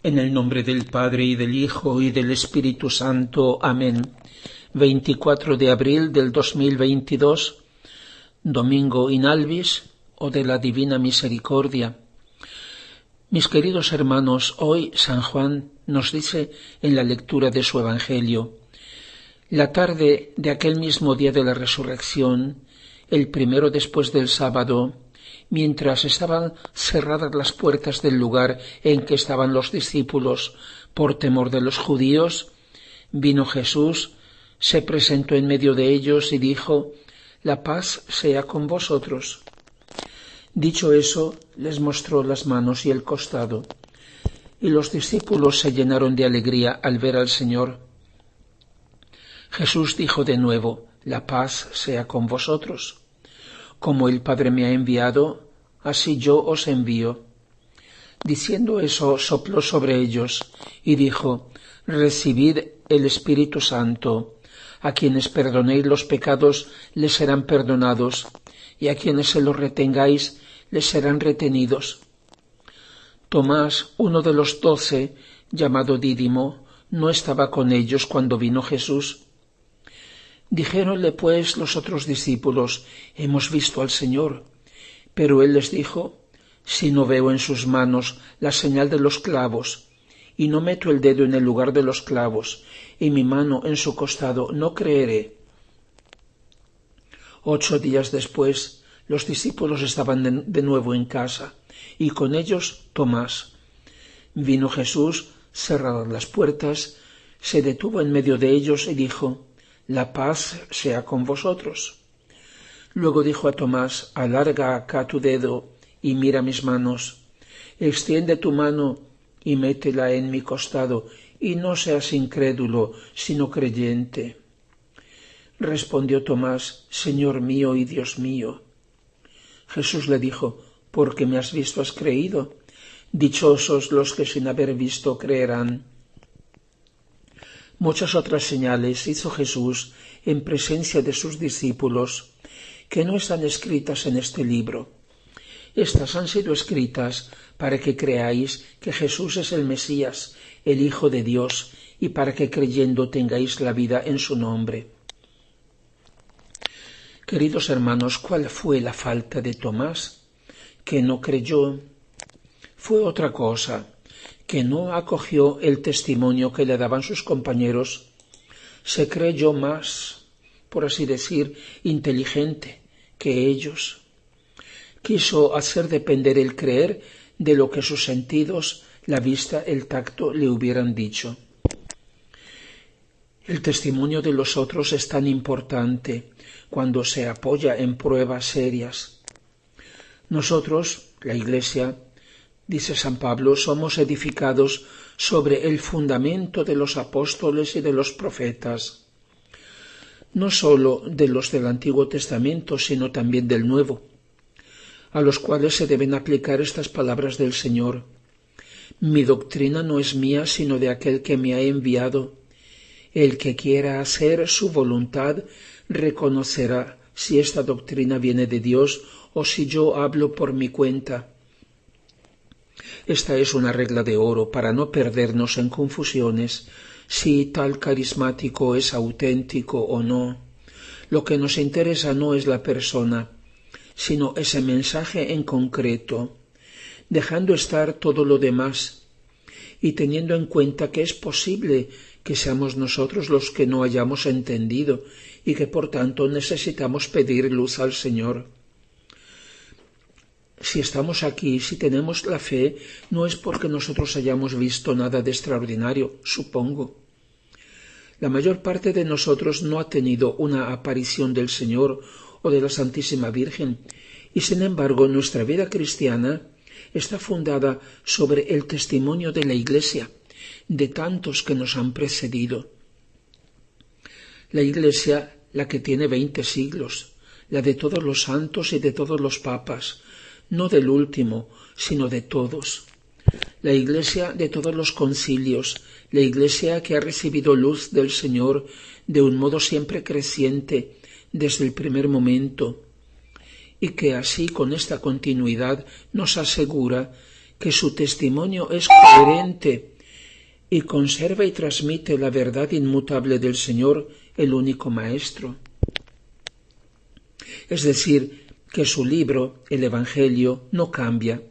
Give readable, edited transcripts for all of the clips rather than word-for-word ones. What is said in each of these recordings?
En el nombre del Padre, y del Hijo, y del Espíritu Santo. Amén. 24 de abril del 2022, Domingo in Albis, o de la Divina Misericordia. Mis queridos hermanos, hoy San Juan nos dice en la lectura de su Evangelio: la tarde de aquel mismo día de la resurrección, el primero después del sábado, mientras estaban cerradas las puertas del lugar en que estaban los discípulos por temor de los judíos, vino Jesús, se presentó en medio de ellos y dijo: la paz sea con vosotros. Dicho eso, les mostró las manos y el costado, y los discípulos se llenaron de alegría al ver al Señor. Jesús dijo de nuevo: la paz sea con vosotros. Como el Padre me ha enviado, así yo os envío. Diciendo eso, sopló sobre ellos y dijo: recibid el Espíritu Santo. A quienes perdonéis los pecados les serán perdonados, y a quienes se los retengáis les serán retenidos. Tomás, uno de los 12, llamado Dídimo, no estaba con ellos cuando vino Jesús. Dijéronle pues los otros discípulos: hemos visto al Señor. Pero él les dijo: si no veo en sus manos la señal de los clavos, y no meto el dedo en el lugar de los clavos, y mi mano en su costado, no creeré. 8 días después, los discípulos estaban de nuevo en casa, y con ellos Tomás. Vino Jesús, cerradas las puertas, se detuvo en medio de ellos y dijo: la paz sea con vosotros. Luego dijo a Tomás: alarga acá tu dedo y mira mis manos. Extiende tu mano y métela en mi costado, y no seas incrédulo, sino creyente. Respondió Tomás: Señor mío y Dios mío. Jesús le dijo: porque me has visto has creído. Dichosos los que sin haber visto creerán. Muchas otras señales hizo Jesús en presencia de sus discípulos, que no están escritas en este libro. Estas han sido escritas para que creáis que Jesús es el Mesías, el Hijo de Dios, y para que creyendo tengáis la vida en su nombre. Queridos hermanos, ¿cuál fue la falta de Tomás? Que no creyó. Fue otra cosa, que no acogió el testimonio que le daban sus compañeros. Se creyó más, por así decir, inteligente que ellos. Quiso hacer depender el creer de lo que sus sentidos, la vista, el tacto le hubieran dicho. El testimonio de los otros es tan importante cuando se apoya en pruebas serias. Nosotros, la Iglesia, dice San Pablo, somos edificados sobre el fundamento de los apóstoles y de los profetas, no sólo de los del Antiguo Testamento, sino también del Nuevo, a los cuales se deben aplicar estas palabras del Señor: mi doctrina no es mía, sino de aquel que me ha enviado. El que quiera hacer su voluntad reconocerá si esta doctrina viene de Dios o si yo hablo por mi cuenta. Esta es una regla de oro para no perdernos en confusiones, si tal carismático es auténtico o no. Lo que nos interesa no es la persona, sino ese mensaje en concreto, dejando estar todo lo demás y teniendo en cuenta que es posible que seamos nosotros los que no hayamos entendido y que por tanto necesitamos pedir luz al Señor. Si estamos aquí, si tenemos la fe, no es porque nosotros hayamos visto nada de extraordinario, supongo. La mayor parte de nosotros no ha tenido una aparición del Señor o de la Santísima Virgen, y sin embargo nuestra vida cristiana está fundada sobre el testimonio de la Iglesia, de tantos que nos han precedido. La Iglesia, la que tiene 20 siglos, la de todos los santos y de todos los papas, no del último, sino de todos. La Iglesia de todos los concilios, la Iglesia que ha recibido luz del Señor de un modo siempre creciente desde el primer momento, y que así con esta continuidad nos asegura que su testimonio es coherente y conserva y transmite la verdad inmutable del Señor, el único Maestro. Es decir, que su libro, el Evangelio, no cambia.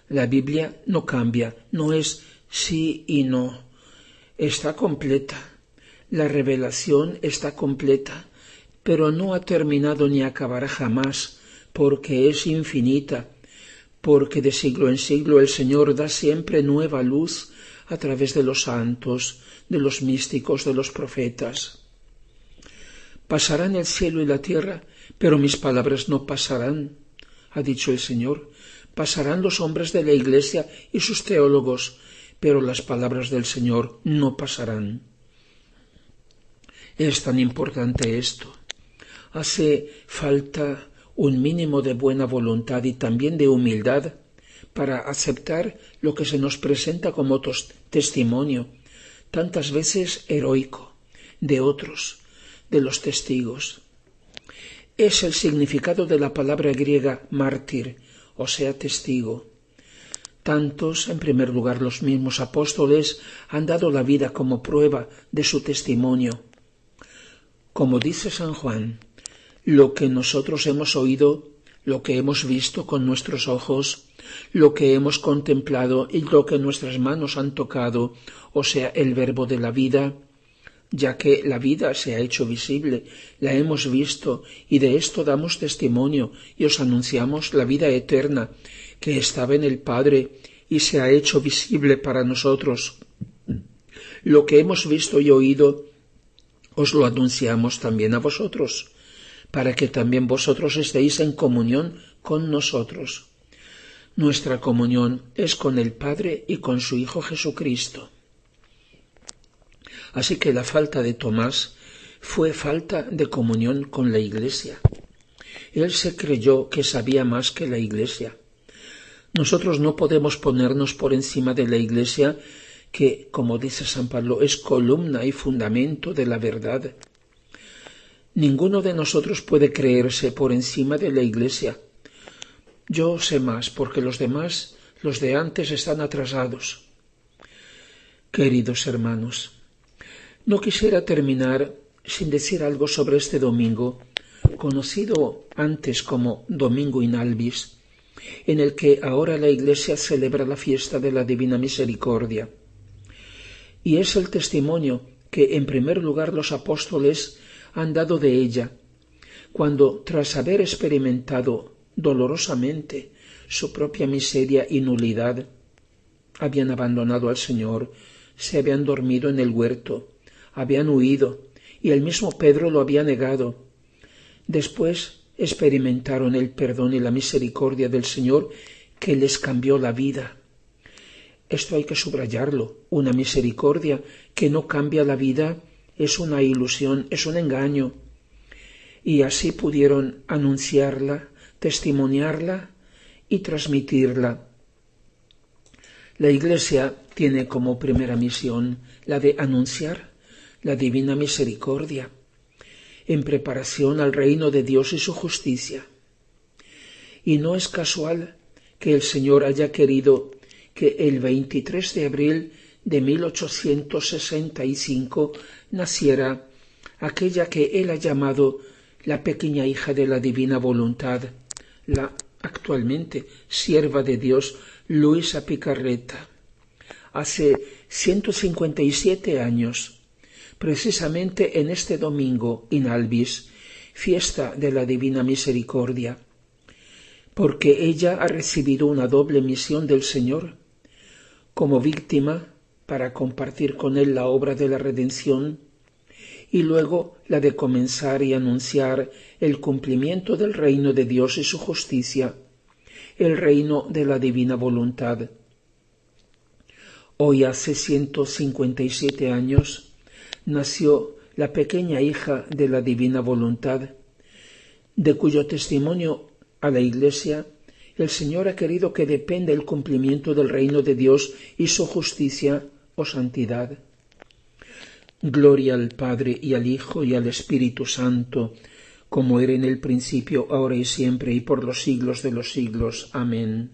La Biblia no cambia, no es sí y no. Está completa. La revelación está completa, pero no ha terminado ni acabará jamás, porque es infinita, porque de siglo en siglo el Señor da siempre nueva luz a través de los santos, de los místicos, de los profetas. Pasarán el cielo y la tierra, pero mis palabras no pasarán, ha dicho el Señor. Pasarán los hombres de la Iglesia y sus teólogos, pero las palabras del Señor no pasarán. Es tan importante esto. Hace falta un mínimo de buena voluntad y también de humildad para aceptar lo que se nos presenta como testimonio, tantas veces heroico, de otros, de los testigos. Es el significado de la palabra griega mártir, o sea, testigo. Tantos, en primer lugar los mismos apóstoles, han dado la vida como prueba de su testimonio. Como dice San Juan, lo que nosotros hemos oído, lo que hemos visto con nuestros ojos, lo que hemos contemplado y lo que nuestras manos han tocado, o sea, el verbo de la vida, ya que la vida se ha hecho visible, la hemos visto y de esto damos testimonio y os anunciamos la vida eterna que estaba en el Padre y se ha hecho visible para nosotros. Lo que hemos visto y oído os lo anunciamos también a vosotros, para que también vosotros estéis en comunión con nosotros. Nuestra comunión es con el Padre y con su Hijo Jesucristo. Así que la falta de Tomás fue falta de comunión con la Iglesia. Él se creyó que sabía más que la Iglesia. Nosotros no podemos ponernos por encima de la Iglesia, que, como dice San Pablo, es columna y fundamento de la verdad. Ninguno de nosotros puede creerse por encima de la Iglesia. Yo sé más, porque los demás, los de antes, están atrasados. Queridos hermanos, no quisiera terminar sin decir algo sobre este domingo, conocido antes como Domingo in Albis, en el que ahora la Iglesia celebra la fiesta de la Divina Misericordia. Y es el testimonio que en primer lugar los apóstoles han dado de ella, cuando tras haber experimentado dolorosamente su propia miseria y nulidad, habían abandonado al Señor, se habían dormido en el huerto, habían huido, y el mismo Pedro lo había negado. Después experimentaron el perdón y la misericordia del Señor que les cambió la vida. Esto hay que subrayarlo. Una misericordia que no cambia la vida es una ilusión, es un engaño. Y así pudieron anunciarla, testimoniarla y transmitirla. La Iglesia tiene como primera misión la de anunciar la divina misericordia, en preparación al reino de Dios y su justicia. Y no es casual que el Señor haya querido que el 23 de abril de 1865 naciera aquella que Él ha llamado la pequeña hija de la divina voluntad, la actualmente sierva de Dios Luisa Picarreta. Hace 157 años, precisamente en este domingo in Albis, fiesta de la Divina Misericordia, porque ella ha recibido una doble misión del Señor, como víctima para compartir con Él la obra de la redención, y luego la de comenzar y anunciar el cumplimiento del reino de Dios y su justicia, el reino de la divina voluntad. Hoy hace 157 años nació la pequeña hija de la divina voluntad, de cuyo testimonio a la Iglesia el Señor ha querido que dependa el cumplimiento del reino de Dios y su justicia o santidad. Gloria al Padre y al Hijo y al Espíritu Santo, como era en el principio, ahora y siempre, y por los siglos de los siglos. Amén.